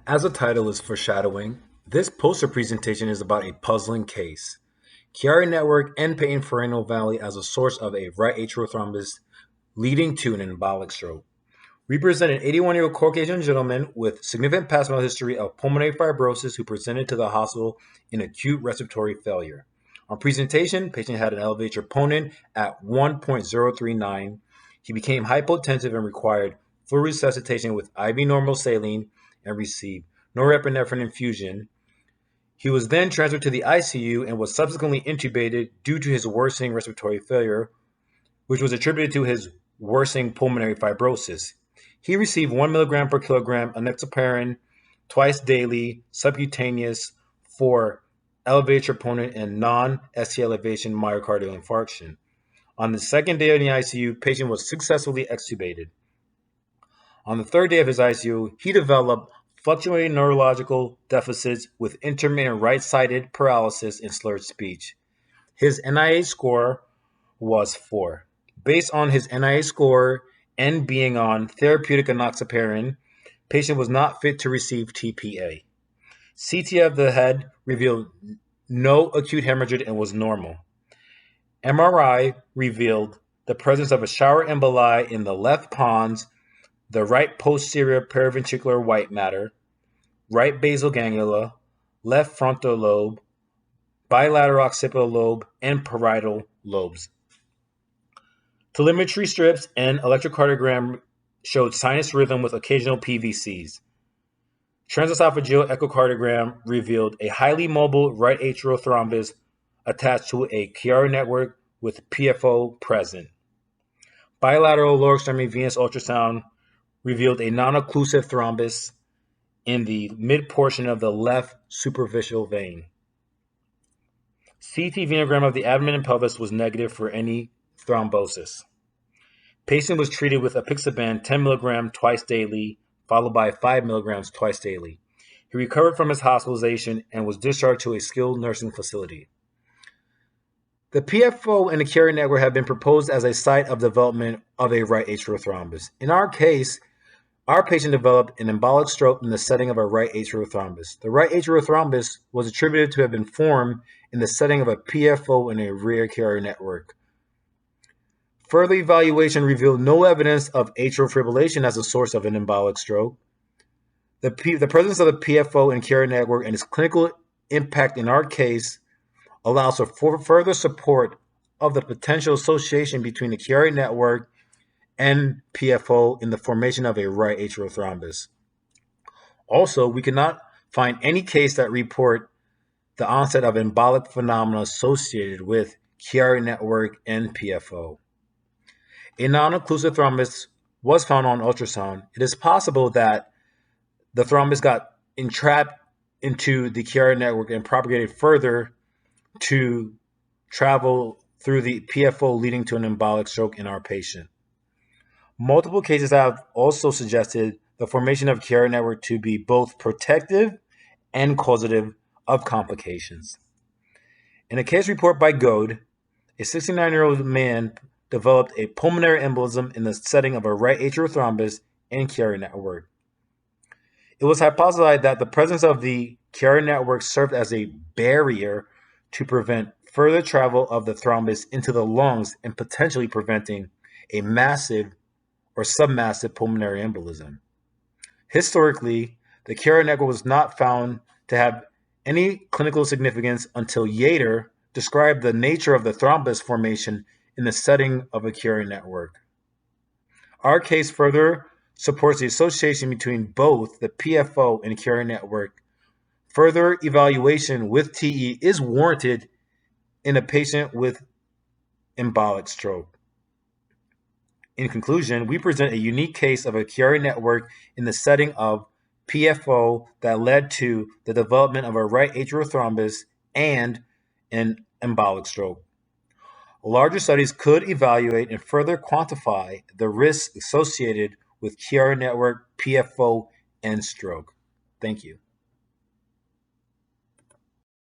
As the title is foreshadowing, this poster presentation is about a puzzling case. Chiari network and patent for Ovale as a source of a right atrial thrombus leading to an embolic stroke. We present an 81-year-old Caucasian gentleman with significant past medical history of pulmonary fibrosis who presented to the hospital in acute respiratory failure. On presentation, patient had an elevated troponin at 1.039. He became hypotensive and required full resuscitation with IV normal saline and received norepinephrine infusion. He was then transferred to the ICU and was subsequently intubated due to his worsening respiratory failure, which was attributed to his worsening pulmonary fibrosis. He received 1 milligram per kilogram enoxaparin twice daily, subcutaneous, for elevated troponin and non-ST elevation myocardial infarction. On the second day in the ICU, patient was successfully extubated. On the third day of his ICU, he developed fluctuating neurological deficits with intermittent right-sided paralysis and slurred speech. His NIH score was 4. Based on his NIH score and being on therapeutic enoxaparin, patient was not fit to receive TPA. CT of the head revealed no acute hemorrhage and was normal. MRI revealed the presence of a shower emboli in the left pons, the right posterior periventricular white matter, right basal ganglia, left frontal lobe, bilateral occipital lobe, and parietal lobes. Telemetry strips and electrocardiogram showed sinus rhythm with occasional PVCs. Transesophageal echocardiogram revealed a highly mobile right atrial thrombus attached to a Chiari network with PFO present. Bilateral lower extremity venous ultrasound revealed a non-occlusive thrombus in the mid portion of the left superficial vein. CT venogram of the abdomen and pelvis was negative for any thrombosis. Patient was treated with apixaban 10 mg twice daily, followed by 5 mg twice daily. He recovered from his hospitalization and was discharged to a skilled nursing facility. The PFO and the Chiari network have been proposed as a site of development of a right atrial thrombus. In our case, our patient developed an embolic stroke in the setting of a right atrial thrombus. The right atrial thrombus was attributed to have been formed in the setting of a PFO in a rear Chiari network. Further evaluation revealed no evidence of atrial fibrillation as a source of an embolic stroke. The presence of the PFO and Chiari network and its clinical impact in our case allows for further support of the potential association between the Chiari network and PFO in the formation of a right atrial thrombus. Also, we could not find any case that report the onset of embolic phenomena associated with Chiari network and PFO. A non-occlusive thrombus was found on ultrasound. It is possible that the thrombus got entrapped into the Chiari network and propagated further to travel through the PFO, leading to an embolic stroke in our patient. Multiple cases have also suggested the formation of Chiari network to be both protective and causative of complications. In a case report by Goad, a 69-year-old man developed a pulmonary embolism in the setting of a right atrial thrombus and Chiari network. It was hypothesized that the presence of the Chiari network served as a barrier to prevent further travel of the thrombus into the lungs and potentially preventing a massive or submassive pulmonary embolism. Historically, the Chiari network was not found to have any clinical significance until Yater described the nature of the thrombus formation in the setting of a Chiari network. Our case further supports the association between both the PFO and Chiari network. Further evaluation with TE is warranted in a patient with embolic stroke. In conclusion, we present a unique case of a Chiari network in the setting of PFO that led to the development of a right atrial thrombus and an embolic stroke. Larger studies could evaluate and further quantify the risks associated with Chiari network, PFO, and stroke. Thank you.